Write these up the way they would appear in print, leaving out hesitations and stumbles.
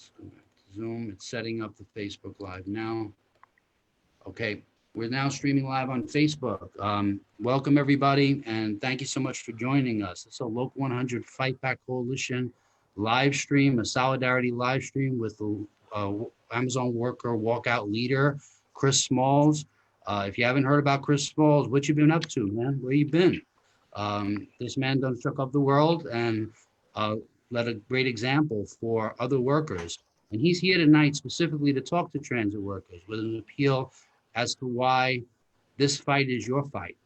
Let's go back to Zoom. It's setting up the Facebook Live now. Okay, we're now streaming live on Facebook. Welcome everybody, and thank you so much for joining us. It's a Local 100 Fight Back Coalition live stream, a solidarity live stream with the Amazon worker walkout leader, Chris Smalls. If you haven't heard about Chris Smalls, what you been up to, man? Where you been? This man done shook up the world and led a great example for other workers. And he's here tonight specifically to talk to transit workers with an appeal as to why this fight is your fight,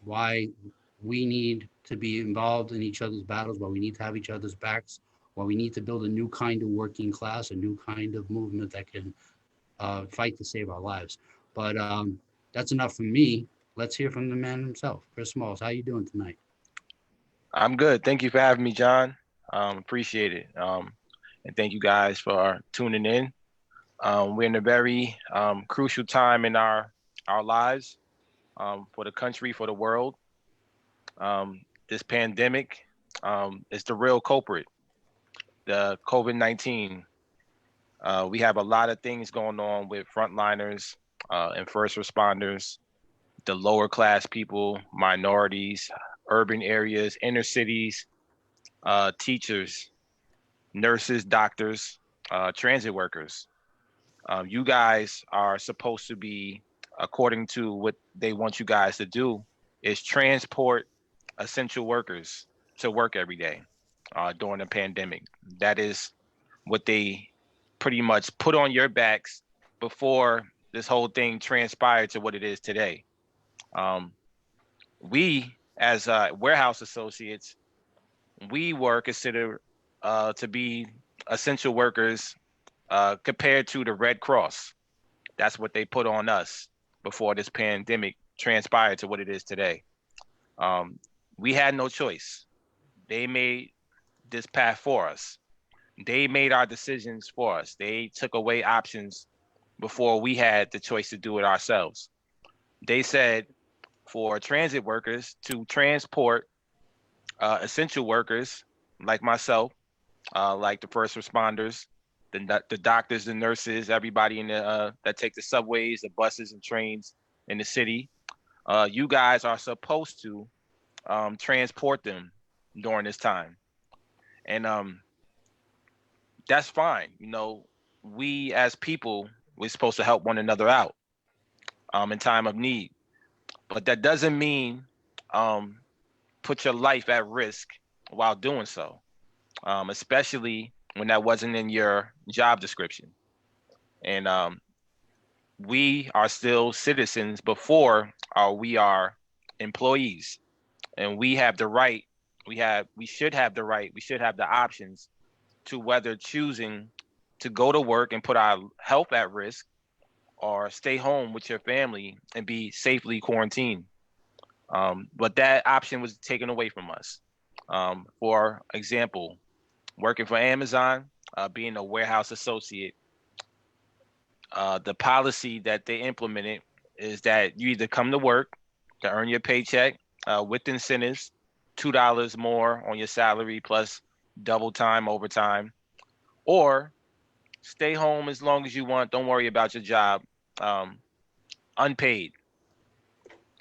why we need to be involved in each other's battles, why we need to have each other's backs, why we need to build a new kind of working class, a new kind of movement that can fight to save our lives. But that's enough from me. Let's hear from the man himself, Chris Smalls. How you doing tonight? I'm good. Thank you for having me, John. Appreciate it. And thank you guys for tuning in. We're in a very crucial time in our lives, for the country, for the world. This pandemic is the real culprit, the COVID-19. We have a lot of things going on with frontliners and first responders, the lower class people, minorities, urban areas, inner cities, teachers, nurses, doctors, transit workers. You guys are supposed to be, according to what they want you guys to do, is transport essential workers to work every day during the pandemic. That is what they pretty much put on your backs before this whole thing transpired to what it is today. We, as warehouse associates, we were considered to be essential workers compared to the Red Cross. That's what they put on us before this pandemic transpired to what it is today. We had no choice. They made this path for us. They made our decisions for us. They took away options before we had the choice to do it ourselves. They said for transit workers to transport essential workers like myself, like the first responders, the doctors, the nurses, everybody in the that take the subways, the buses and trains in the city. You guys are supposed to transport them during this time. And that's fine. You know, we as people, we're supposed to help one another out in time of need. But that doesn't mean put your life at risk while doing so, especially when that wasn't in your job description. And we are still citizens before we are employees. And we have the right, we should have the right, we should have the options to whether choosing to go to work and put our health at risk or stay home with your family and be safely quarantined. But that option was taken away from us. For example, working for Amazon, being a warehouse associate, the policy that they implemented is that you either come to work to earn your paycheck with incentives, $2 more on your salary plus double time, overtime, or stay home as long as you want. Don't worry about your job. Unpaid.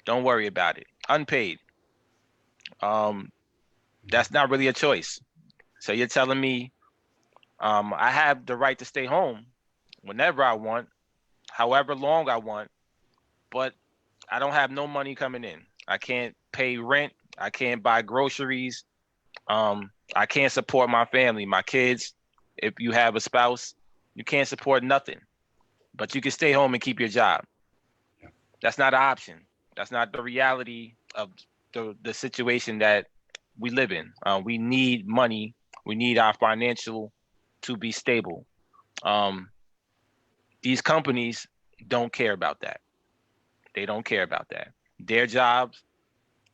Don't worry about it. Unpaid. That's not really a choice. So you're telling me I have the right to stay home whenever I want, however long I want, but I don't have no money coming in. I can't pay rent. I can't buy groceries. I can't support my family, my kids. If you have a spouse, you can't support nothing, but you can stay home and keep your job. That's not an option. That's not the reality of the situation that we live in. We need money. We need our financial to be stable. These companies don't care about that. They don't care about that. Their jobs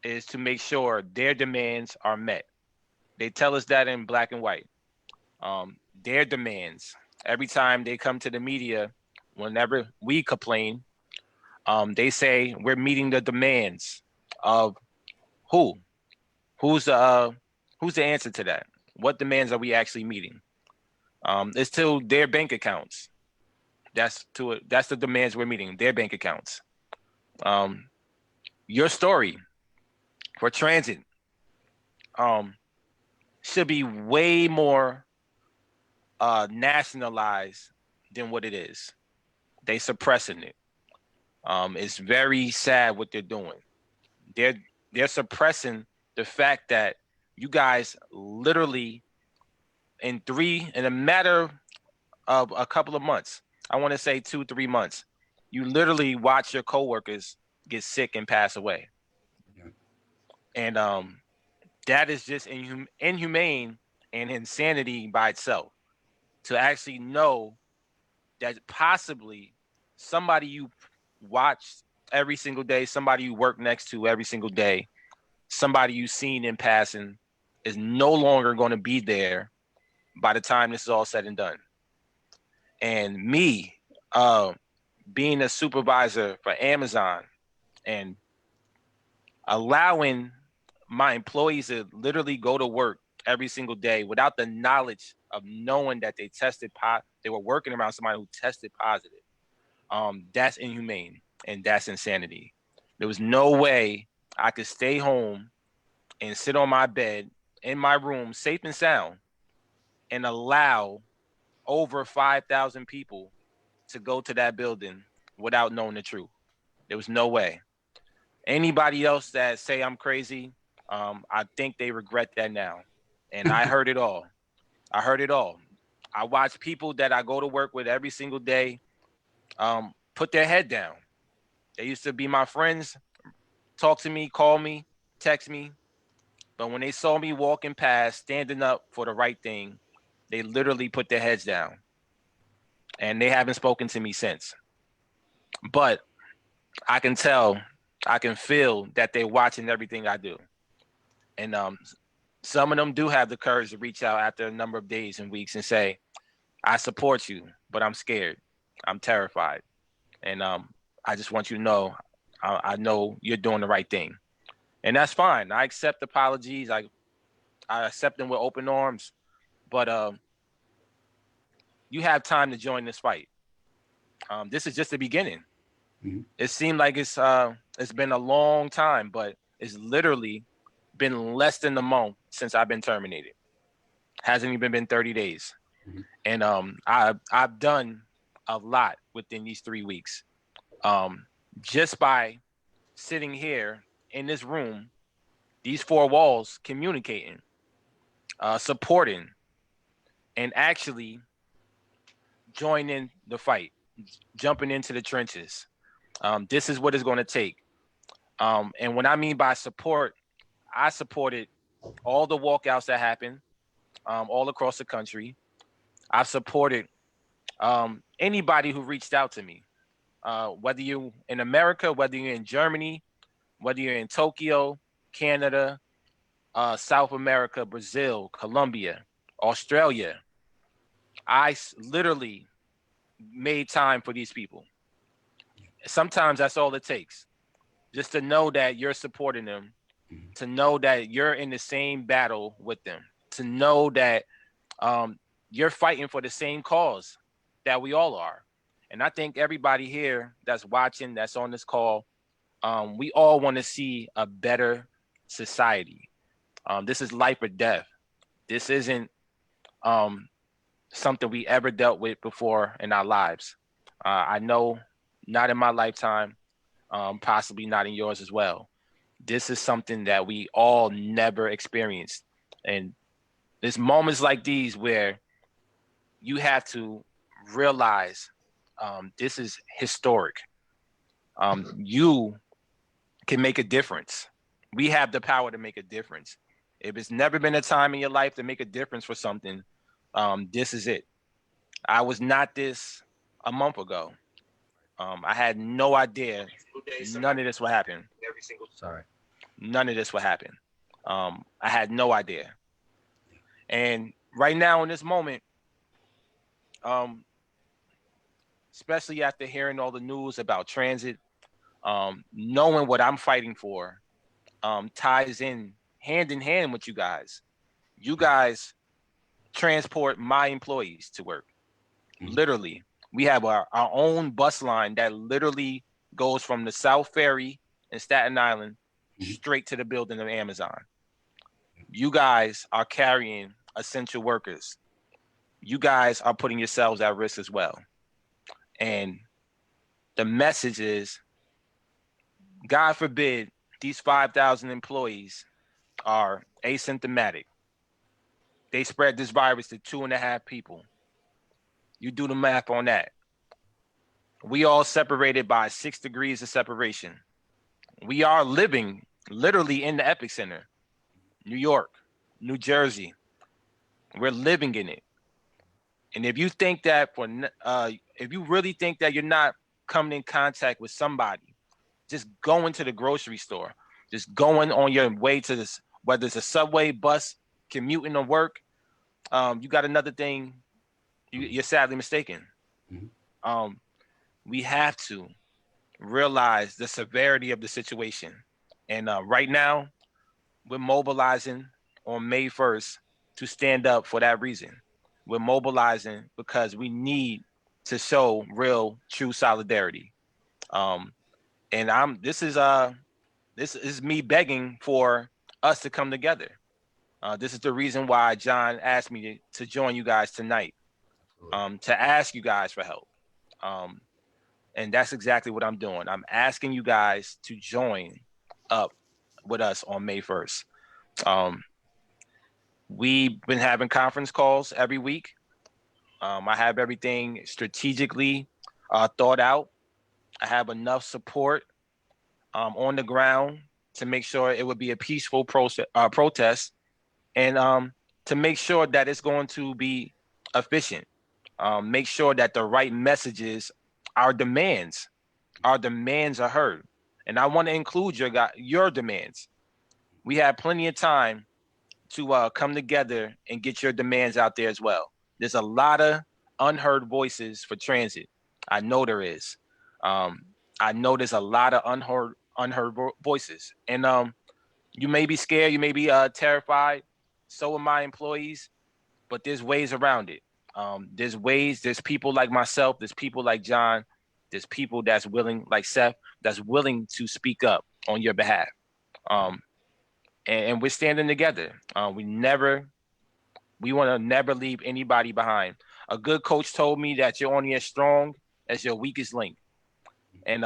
is to make sure their demands are met. They tell us that in black and white. Their demands, every time they come to the media, whenever we complain, they say we're meeting the demands of who? Who's the answer to that? What demands are we actually meeting? It's to their bank accounts. That's the demands we're meeting, their bank accounts. Your story for transit should be way more nationalized than what it is. They suppressing it. It's very sad what they're doing. They're suppressing the fact that you guys literally in a matter of a couple of months, I want to say 2-3 months, you literally watch your coworkers get sick and pass away. Yeah. And that is just inhumane and insanity by itself. To actually know that possibly somebody you watch every single day, somebody you work next to every single day, somebody you've seen in passing is no longer going to be there by the time this is all said and done. And me, being a supervisor for Amazon and allowing my employees to literally go to work every single day without the knowledge of knowing that they were working around somebody who tested positive. That's inhumane and that's insanity. There was no way I could stay home and sit on my bed in my room, safe and sound, and allow over 5,000 people to go to that building without knowing the truth. There was no way. Anybody else that say I'm crazy, I think they regret that now. And I heard it all. I heard it all. I watch people that I go to work with every single day put their head down. They used to be my friends, talk to me, call me, text me. But when they saw me walking past, standing up for the right thing, they literally put their heads down. And they haven't spoken to me since. But I can feel that they're watching everything I do. And some of them do have the courage to reach out after a number of days and weeks and say, I support you, but I'm scared. I'm terrified. And I just want you to know, I know you're doing the right thing. And that's fine. I accept apologies. I accept them with open arms. But you have time to join this fight. This is just the beginning. Mm-hmm. It seemed like it's been a long time, but it's literally been less than a month since I've been terminated. Hasn't even been 30 days. Mm-hmm. And I've done a lot within these 3 weeks. Just by sitting here in this room, these four walls, communicating, supporting, and actually joining the fight, jumping into the trenches. This is what it's going to take. And when I mean by support, I supported all the walkouts that happened all across the country. I've supported anybody who reached out to me, whether you're in America, whether you're in Germany, whether you're in Tokyo, Canada, South America, Brazil, Colombia, Australia. I literally made time for these people. Sometimes that's all it takes. Just to know that you're supporting them, to know that you're in the same battle with them, to know that you're fighting for the same cause that we all are. And I think everybody here that's watching, that's on this call, we all want to see a better society. This is life or death. This isn't something we ever dealt with before in our lives. I know not in my lifetime, possibly not in yours as well. This is something that we all never experienced. And there's moments like these where you have to realize this is historic. You can make a difference. We have the power to make a difference. If it's never been a time in your life to make a difference for something, this is it. I was not this a month ago. I had no idea none of this would happen. Sorry. None of this would happen. I had no idea. And right now in this moment, especially after hearing all the news about transit, knowing what I'm fighting for ties in hand with you guys. You guys transport my employees to work. Mhm. Literally, we have our own bus line that literally goes from the South Ferry in Staten Island Mhm. straight to the building of Amazon. You guys are carrying essential workers. You guys are putting yourselves at risk as well. And the message is, God forbid, these 5,000 employees are asymptomatic. They spread this virus to 2.5 people. You do the math on that. We all separated by 6 degrees of separation. We are living literally in the epicenter. New York, New Jersey. We're living in it. And if you think that if you really think that you're not coming in contact with somebody, just going to the grocery store, just going on your way to this, whether it's a subway, bus, commuting to work, you got another thing. You're sadly mistaken. Mhm. Um, we have to realize the severity of the situation. And right now, we're mobilizing on May 1st to stand up for that reason. We're mobilizing because we need to show real, true solidarity. Um, and this is me begging for us to come together. This is the reason why John asked me to join you guys tonight, to ask you guys for help. Um, and that's exactly what I'm doing. I'm asking you guys to join up with us on May 1st. Um, we've been having conference calls every week. I have everything strategically thought out. I have enough support on the ground to make sure it would be a peaceful protest, and to make sure that it's going to be efficient. Make sure that the right messages, our demands, are heard. And I want to include your demands. We have plenty of time to come together and get your demands out there as well. There's a lot of unheard voices for transit. I know there is. Um, I know there's a lot of unheard voices, and you may be scared, you may be terrified. So are my employees, but there's ways around it. There's ways. There's people like myself. There's people like John. There's people that's willing, like Seth, that's willing to speak up on your behalf. Um, and we're standing together. We want to never leave anybody behind. A good coach told me that you're only as strong as your weakest link, and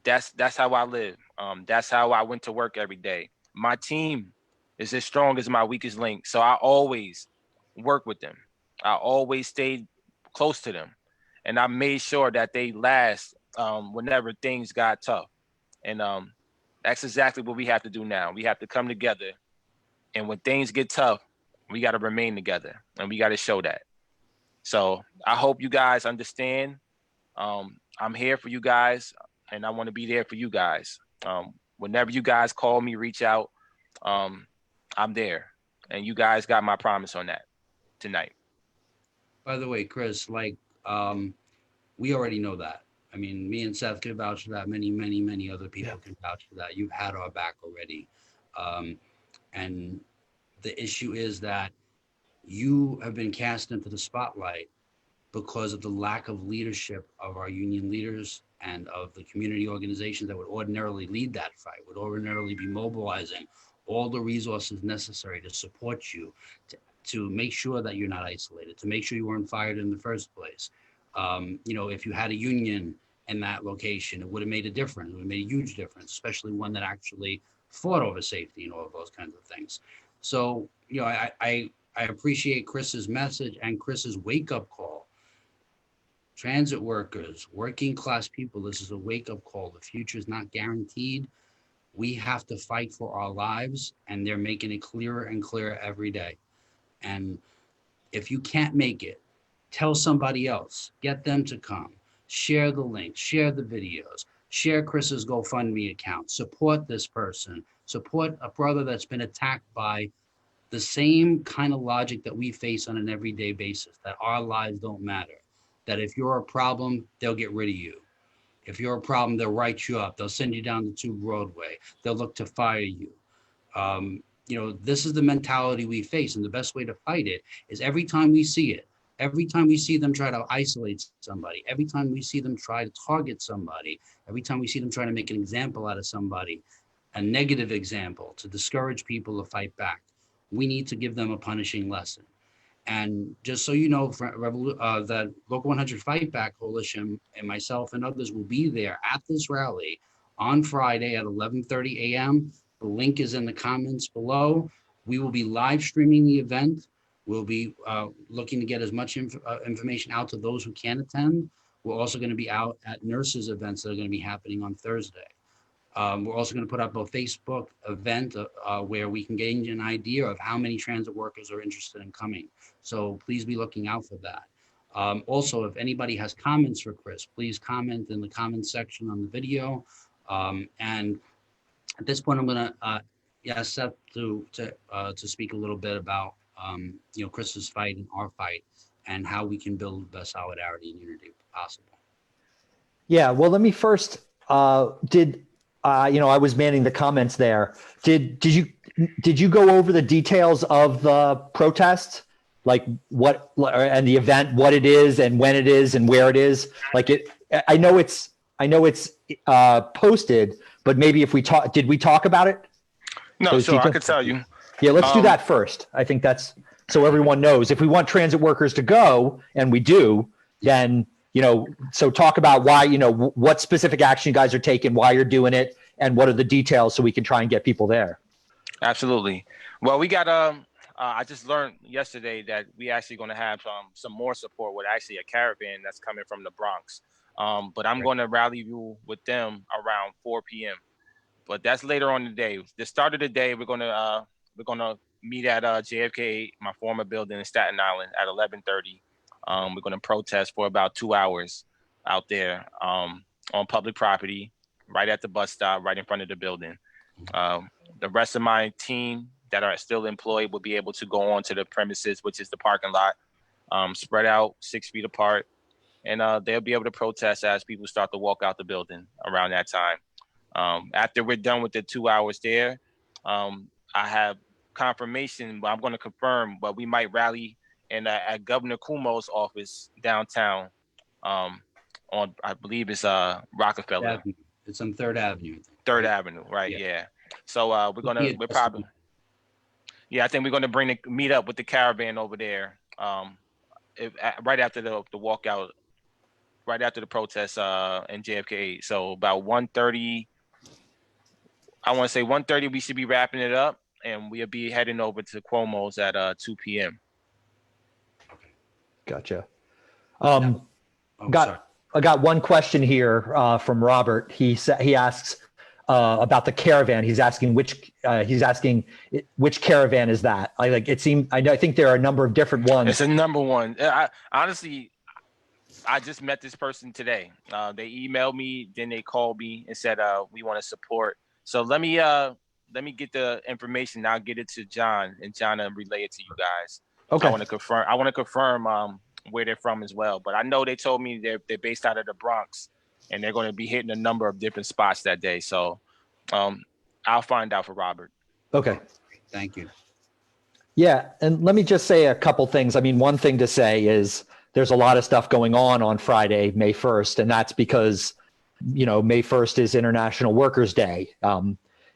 that's how I live. That's how I went to work every day. My team is as strong as my weakest link, so I always work with them. I always stayed close to them, and I made sure that they last whenever things got tough. And that's exactly what we have to do now. We have to come together, and when things get tough, we got to remain together, and we got to show that. So I hope you guys understand. I'm here for you guys, and I want to be there for you guys. Whenever you guys call me, reach out. Um, I'm there, and you guys got my promise on that tonight. By the way, Chris, um, we already know that. I mean, me and Seth can vouch for that. Many, many, many other people can vouch for that. You've had our back already. Um, and the issue is that you have been cast into the spotlight because of the lack of leadership of our union leaders and of the community organizations that would ordinarily lead that fight, would ordinarily be mobilizing all the resources necessary to support you, to make sure that you're not isolated, to make sure you weren't fired in the first place. If you had a union in that location, it would have made a difference. It would have made a huge difference, especially one that actually fought over safety and all of those kinds of things. So, I appreciate Chris's message and Chris's wake-up call. Transit workers, working class people, this is a wake-up call. The future is not guaranteed. We have to fight for our lives, and they're making it clearer and clearer every day. And if you can't make it, tell somebody else, get them to come, share the link, share the videos, share Chris's GoFundMe account, support this person, support a brother that's been attacked by the same kind of logic that we face on an everyday basis, that our lives don't matter, that if you're a problem, they'll get rid of you. If you're a problem, they'll write you up. They'll send you down the tube roadway. They'll look to fire you. this is the mentality we face. And the best way to fight it is every time we see it, every time we see them try to isolate somebody, every time we see them try to target somebody, every time we see them trying to make an example out of somebody, a negative example to discourage people to fight back, we need to give them a punishing lesson. And just so you know, that Local 100 Fight Back Coalition and myself and others will be there at this rally on Friday at 11:30 a.m. The link is in the comments below. We will be live streaming the event. We'll be looking to get as much information out to those who can attend. We're also going to be out at nurses events that are going to be happening on Thursday. We're also going to put up a Facebook event where we can gain an idea of how many transit workers are interested in coming. So please be looking out for that. Also, if anybody has comments for Chris, please comment in the comments section on the video. And at this point, I'm going to ask Seth to speak a little bit about Chris's fight and our fight and how we can build the best solidarity and unity possible. Yeah, well, let me first, I was manning the comments there. Did you go over the details of the protest? Like what, and the event, what it is and when it is and where it is? I know it's posted, but maybe if did we talk about it? No, Those so I details? could tell you. Yeah, let's do that first. I think that's, so everyone knows. If we want transit workers to go, and we do, then, so talk about why, what specific action you guys are taking, why you're doing it, and what are the details so we can try and get people there. Absolutely. Well, we got, I just learned yesterday that we actually going to have some more support with actually a caravan that's coming from the Bronx. But I'm going to rally you with them around 4 p.m. But that's later on in the day. The start of the day, we're gonna meet at JFK, my former building in Staten Island, at 11:30. We're gonna protest for about 2 hours out there on public property, right at the bus stop, right in front of the building. The rest of my team that are still employed will be able to go on to the premises, which is the parking lot, spread out 6 feet apart, and they'll be able to protest as people start to walk out the building around that time. After we're done with the 2 hours there, I have confirmation, but I'm going to confirm, but we might rally at Governor Cuomo's office downtown on, I believe it's Rockefeller. It's on 3rd Avenue. 3rd Avenue, right, yeah. So I think we're going to meet up with the caravan over there right after the walkout, right after the protest in JFK. So about 1:30, I want to say 1:30, we should be wrapping it up, and we'll be heading over to Cuomo's at 2 p.m. Gotcha. I got one question here from Robert. He asks about the caravan. He's asking which caravan is that? I think there are a number of different ones. It's a number one. Honestly, I just met this person today. They emailed me, then they called me and said, we want to support. So let me get the information. I'll get it to John, and John will relay it to you guys. Okay. I want to confirm where they're from as well. But I know they told me they're based out of the Bronx, and they're going to be hitting a number of different spots that day. So I'll find out for Robert. Okay. Thank you. Yeah, and let me just say a couple things. I mean, one thing to say is there's a lot of stuff going on Friday, May 1st, and that's because May 1st is International Workers' Day.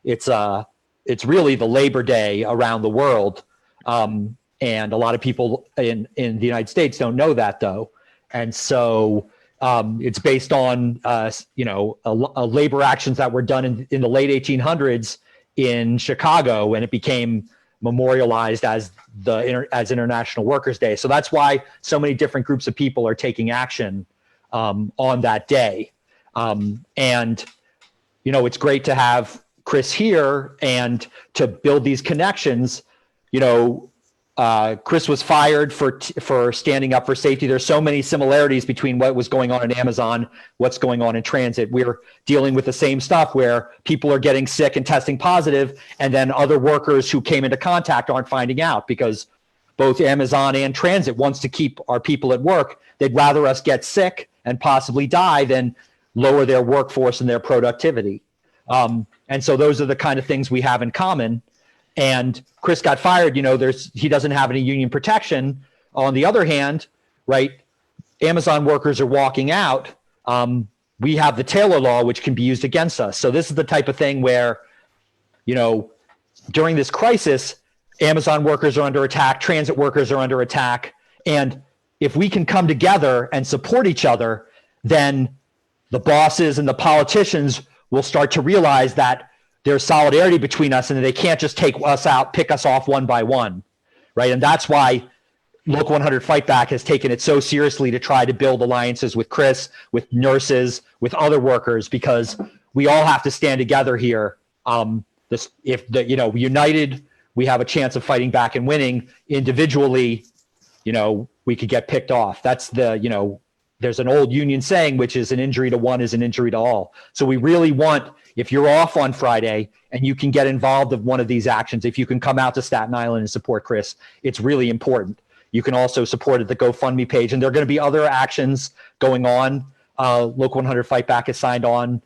It's really the Labor Day around the world. And a lot of people in the United States don't know that, though. And so it's based on, labor actions that were done in the late 1800s in Chicago, and it became memorialized as International Workers' Day. So that's why so many different groups of people are taking action on that day. And it's great to have Chris here and to build these connections. Chris was fired for standing up for safety. There's so many similarities between what was going on in Amazon, what's going on in transit. We're dealing with the same stuff where people are getting sick and testing positive, and then other workers who came into contact aren't finding out, because both Amazon and transit wants to keep our people at work. They'd rather us get sick and possibly die than lower their workforce and their productivity. And so those are the kind of things we have in common. and Chris got fired, he doesn't have any union protection. On the other hand, right, Amazon workers are walking out. We have the Taylor law, which can be used against us. So this is the type of thing where, during this crisis, Amazon workers are under attack, transit workers are under attack. And if we can come together and support each other, then the bosses and the politicians will start to realize that there's solidarity between us and they can't just take us out, pick us off one by one, right? And that's why Local 100 Fightback has taken it so seriously to try to build alliances with Chris, with nurses, with other workers, because we all have to stand together here. United, we have a chance of fighting back and winning. Individually, we could get picked off. That's there's an old union saying, which is an injury to one is an injury to all. So we really want, if you're off on Friday and you can get involved in one of these actions, if you can come out to Staten Island and support Chris, it's really important. You can also support at the GoFundMe page, and there are going to be other actions going on. Local 100 Fightback has signed on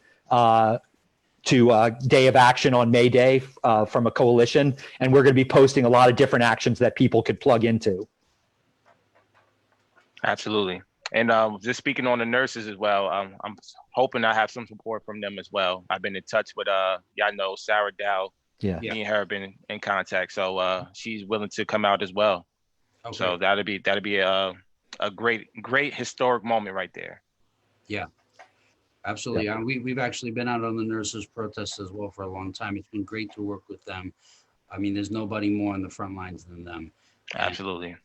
to Day of Action on May Day from a coalition, and we're going to be posting a lot of different actions that people could plug into. Absolutely. And just speaking on the nurses as well, I'm hoping I have some support from them as well. I've been in touch with, Sarah Dow. Yeah. Me and her have been in contact. So she's willing to come out as well. Okay. So that'll be a great historic moment right there. Yeah, absolutely. Yeah. We've actually been out on the nurses' protests as well for a long time. It's been great to work with them. I mean, there's nobody more on the front lines than them. Absolutely.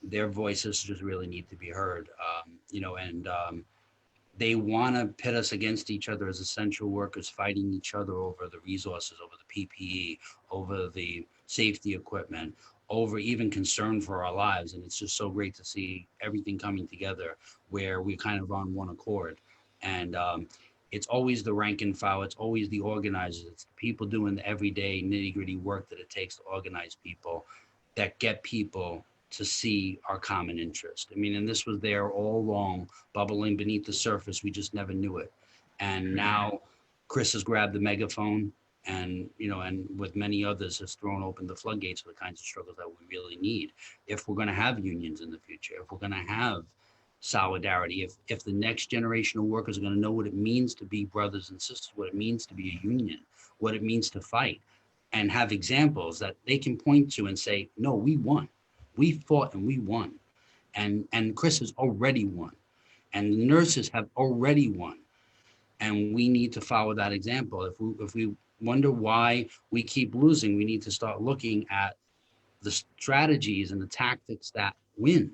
Their voices just really need to be heard, they want to pit us against each other as essential workers, fighting each other over the resources, over the PPE, over the safety equipment, over even concern for our lives. And it's just so great to see everything coming together where we're kind of on one accord. And it's always the rank and file. It's always the organizers. It's the people doing the everyday nitty gritty work that it takes to organize people that get people to see our common interest. I mean, and this was there all along, bubbling beneath the surface. We just never knew it. And now Chris has grabbed the megaphone and, and with many others has thrown open the floodgates for the kinds of struggles that we really need. If we're going to have unions in the future, if we're going to have solidarity, if the next generation of workers are going to know what it means to be brothers and sisters, what it means to be a union, what it means to fight, and have examples that they can point to and say, no, we won. We fought and we won. And Chris has already won. And the nurses have already won. And we need to follow that example. If we wonder why we keep losing, we need to start looking at the strategies and the tactics that win.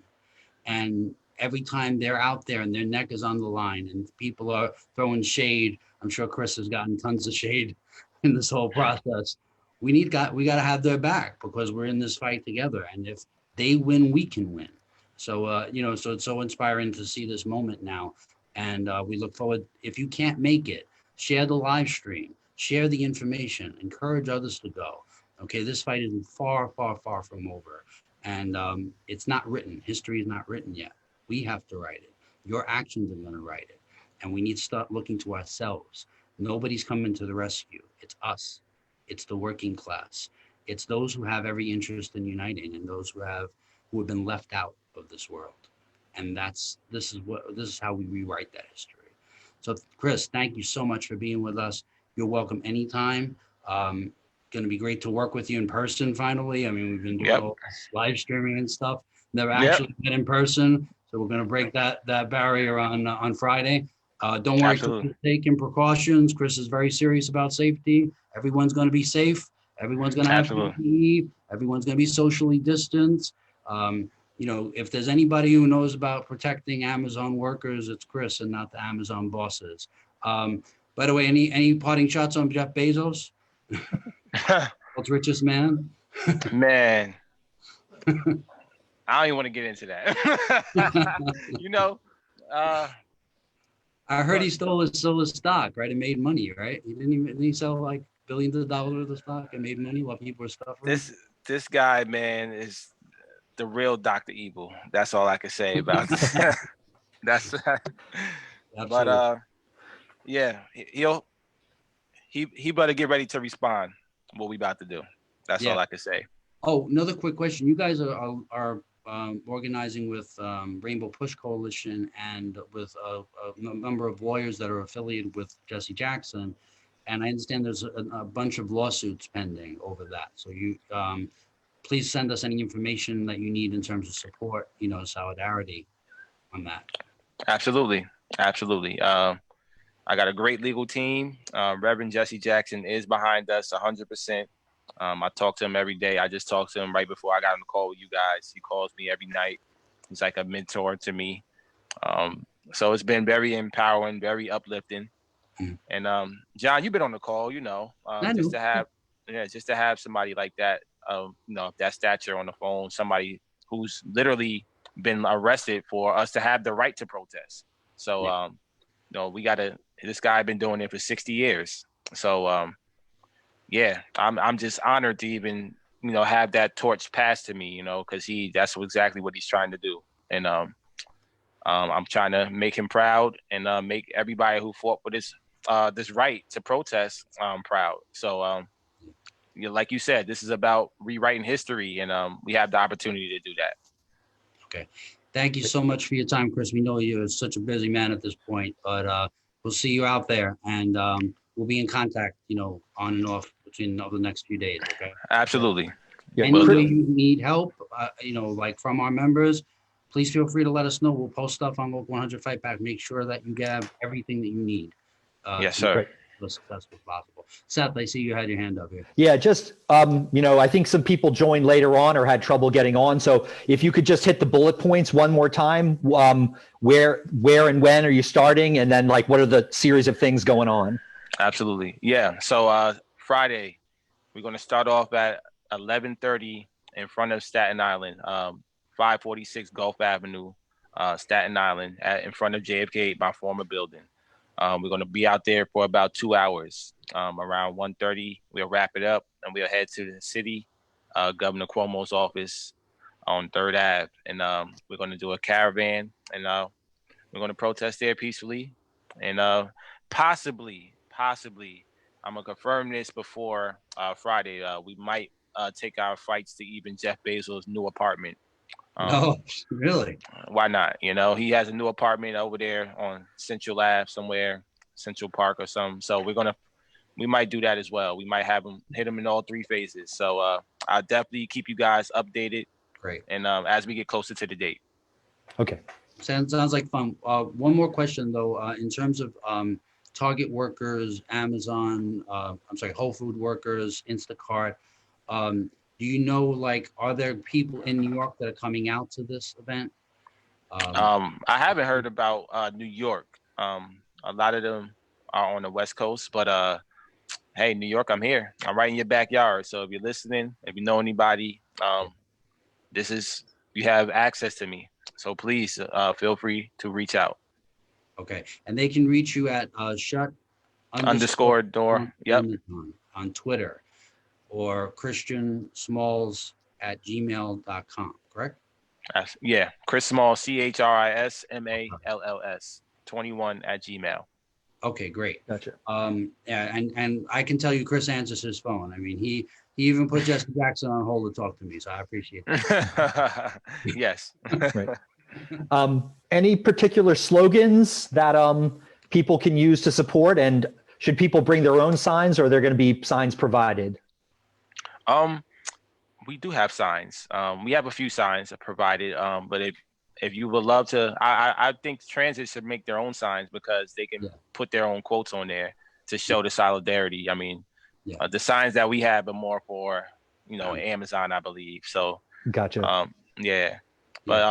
And every time they're out there and their neck is on the line and people are throwing shade, I'm sure Chris has gotten tons of shade in this whole process. We got to have their back because we're in this fight together. And if they win, we can win. So, so it's so inspiring to see this moment now. And we look forward, if you can't make it, share the live stream, share the information, encourage others to go. Okay, this fight is far, far, far from over. And it's not written. History is not written yet. We have to write it. Your actions are going to write it. And we need to start looking to ourselves. Nobody's coming to the rescue. It's us. It's the working class. It's those who have every interest in uniting and those who have been left out of this world. And this is how we rewrite that history. So Chris, thank you so much for being with us. You're welcome anytime. Going to be great to work with you in person finally. I mean, we've been doing all this live streaming and stuff. Never actually met in person. So we're going to break that barrier on Friday. Don't worry, Chris is taking precautions. Chris is very serious about safety. Everyone's going to be safe. Everyone's going to have PPE. Everyone's going to be socially distanced. If there's anybody who knows about protecting Amazon workers, it's Chris and not the Amazon bosses. By the way, any parting shots on Jeff Bezos? World's richest man? Man. I don't even want to get into that. I heard he stole his stock, right? It made money, right? Didn't he sell like billions of dollars worth of stock and made money while people were suffering? This guy, man, is the real Dr. Evil. That's all I can say about this. That's but he better get ready to respond what we about to do. That's Yeah. all I can say. Oh, another quick question. You guys are organizing with Rainbow Push Coalition and with a number of lawyers that are affiliated with Jesse Jackson. And I understand there's a bunch of lawsuits pending over that. So you please send us any information that you need in terms of support, solidarity on that. Absolutely. Absolutely. I got a great legal team. Reverend Jesse Jackson is behind us 100%. I talk to him every day. I just talked to him right before I got on the call with you guys. He calls me every night. He's like a mentor to me. So it's been very empowering, very uplifting. Mhm. And John, you've been on the call, I just know. to have somebody like that, of that stature on the phone, somebody who's literally been arrested for us to have the right to protest. So, this guy been doing it for 60 years. So, yeah, I'm just honored to even, have that torch passed to me, because that's exactly what he's trying to do. And I'm trying to make him proud and make everybody who fought for this right to protest proud. So, like you said, this is about rewriting history, and we have the opportunity to do that. Okay. Thank you so much for your time, Chris. We know you're such a busy man at this point, but we'll see you out there, and we'll be in contact, on and off over the next few days. Okay. Absolutely. Yeah. Any Chris- way you need help, like from our members, please feel free to let us know. We'll post stuff on Local 100 Fightback. Make sure that you have everything that you need. Yes, to sir. make it as successful as possible. Seth, I see you had your hand up here. Yeah, just, I think some people joined later on or had trouble getting on. So if you could just hit the bullet points one more time, where and when are you starting? And then what are the series of things going on? Absolutely. Yeah. So Friday, we're going to start off at 11:30 in front of Staten Island, 546 Gulf Avenue, Staten Island, in front of JFK, my former building. We're going to be out there for about 2 hours. Around 1:30, we'll wrap it up and we'll head to the city, Governor Cuomo's office on 3rd Ave. And we're going to do a caravan, and we're going to protest there peacefully. And possibly, I'm going to confirm this before Friday. We might take our fights to even Jeff Bezos' new apartment. Oh, really? Why not? He has a new apartment over there on Central Ave somewhere, Central Park or something. So we might do that as well. We might have hit him in all 3 phases. So I'll definitely keep you guys updated. Great. And as we get closer to the date. Okay. Sounds like fun. One more question though, in terms of Target workers, Amazon, Whole Food workers, Instacart. Do you know, are there people in New York that are coming out to this event? I haven't heard about New York. A lot of them are on the West Coast, but hey, New York, I'm here. I'm right in your backyard. So if you're listening, if you know anybody, you have access to me. So please feel free to reach out. Okay, and they can reach you at shut _door. Yep. On Twitter, or christiansmalls@gmail.com, correct? Yeah, Chris Small, CHRISMALLS 21 @gmail. Okay, great. Gotcha. Yeah, and I can tell you, Chris answers his phone. I mean, he even put Jesse Jackson on hold to talk to me, so I appreciate that. Yes. Right. Any particular slogans that people can use to support, and should people bring their own signs, or are there going to be signs provided? We do have signs. We have a few signs provided, but if you would love to, I think transit should make their own signs because they can put their own quotes on there to show the solidarity. I mean, the signs that we have are more for, Amazon, I believe. So, Gotcha. yeah. But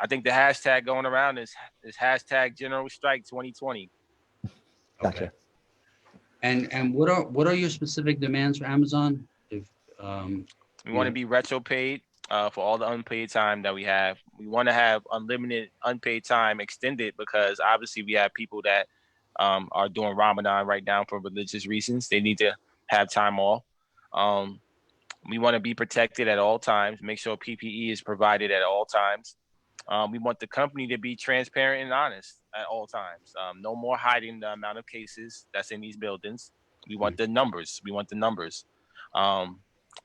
I think the hashtag going around is hashtag General Strike 2020. Gotcha. Okay. And what are your specific demands for Amazon? If we want to be retro paid for all the unpaid time that we have. We want to have unlimited unpaid time extended because obviously we have people that are doing Ramadan right now for religious reasons. They need to have time off. We want to be protected at all times. Make sure PPE is provided at all times. We want the company to be transparent and honest at all times. No more hiding the amount of cases that's in these buildings. We want the numbers.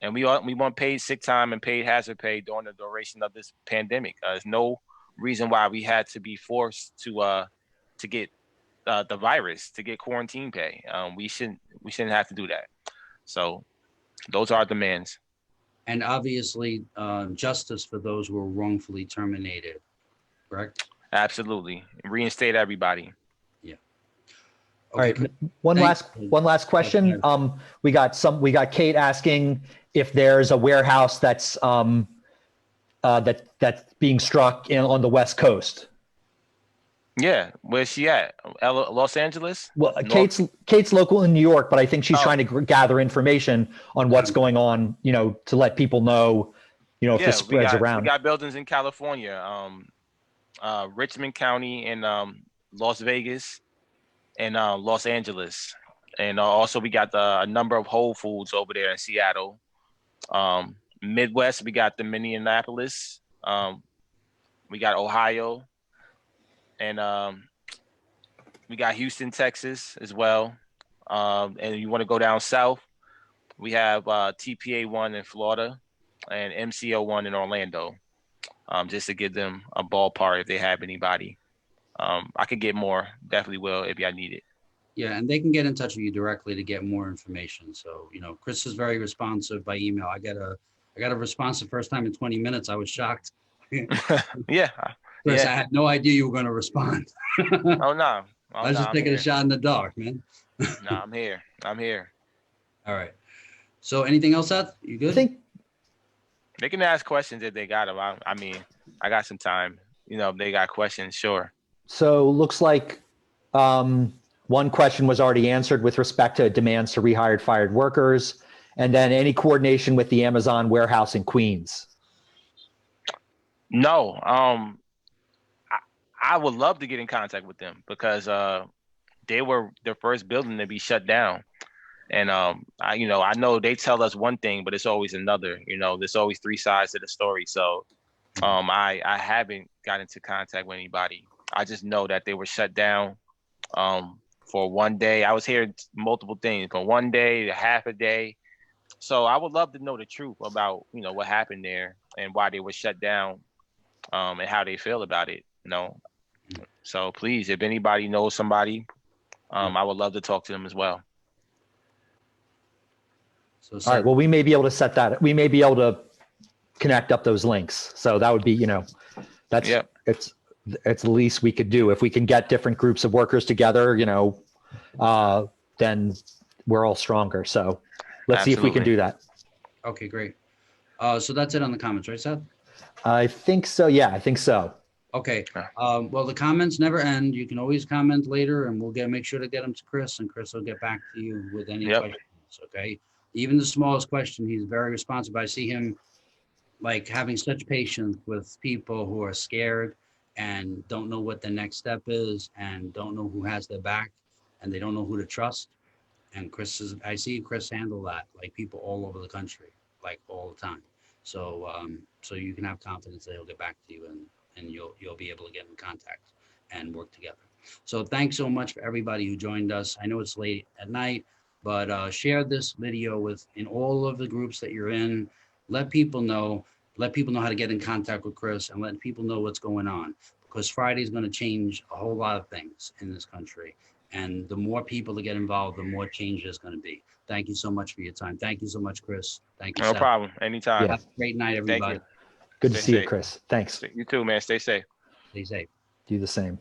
And we want paid sick time and paid hazard pay during the duration of this pandemic. There's no reason why we had to be forced to get the virus, to get quarantine pay. We shouldn't have to do that. So those are our demands. And obviously, justice for those who were wrongfully terminated, correct? Absolutely. Reinstate everybody. Yeah. All right. Okay. One last question. We got Kate asking if there's a warehouse that's being struck on the West Coast. Yeah, where's she at? Los Angeles? Well, Kate's local in New York, but I think she's trying to gather information on what's going on, to let people know, if this spreads around. We got buildings in California, Richmond County, and Las Vegas, and Los Angeles, and also we got a number of Whole Foods over there in Seattle. Midwest, we got the Minneapolis, we got Ohio. And we got Houston, Texas as well. And you want to go down south, we have TPA 1 in Florida and MCO 1 in Orlando, just to give them a ballpark if they have anybody. I could get more, definitely will if I need it. Yeah, and they can get in touch with you directly to get more information. So, Chris is very responsive by email. I got a response the first time in 20 minutes. I was shocked. Yeah. Chris, Yeah. I had no idea you were going to respond. Oh, no. I was just taking a shot in the dark, man. No, I'm here. All right. So anything else, Seth? You good? I think They can ask questions if they got them. I mean, I got some time. If they got questions, sure. so. Looks like one question was already answered with respect to demands to rehired fired workers, and then any coordination with the Amazon warehouse in Queens. No, I would love to get in contact with them because they were the first building to be shut down. And I know they tell us one thing, but it's always another. There's always three sides to the story. So I haven't got into contact with anybody. I just know that they were shut down for one day. I was hearing multiple things for one day, half a day. So I would love to know the truth about what happened there and why they were shut down, and how they feel about it. So please, if anybody knows somebody, I would love to talk to them as well. So, All right. Well, we may be able to set that. We may be able to connect up those links. So that would be, that's it's the least we could do. If we can get different groups of workers together, then we're all stronger. So let's see if we can do that. Okay, great. So that's it on the comments, right, Seth? I think so. Yeah, I think so. Okay. Well, the comments never end. You can always comment later, and we'll make sure to get them to Chris, and Chris will get back to you with any questions. Okay. Even the smallest question, he's very responsive. I see him having such patience with people who are scared and don't know what the next step is and don't know who has their back and they don't know who to trust. And I see Chris handle that, people all over the country, all the time. So, so you can have confidence that he'll get back to you and you'll be able to get in contact and work together. So thanks so much for everybody who joined us. I know it's late at night, but share this video in all of the groups that you're in. Let people know how to get in contact with Chris and let people know what's going on, because Friday is going to change a whole lot of things in this country. And the more people that get involved, the more change there's going to be. Thank you so much for your time. Thank you so much, Chris. Thank you. No Seth. problem. Anytime. Yeah. Have a great night, everybody. Thank you. Good to Stay see you, safe. Chris. Thanks. You too, man. Stay safe. Stay safe. Do the same.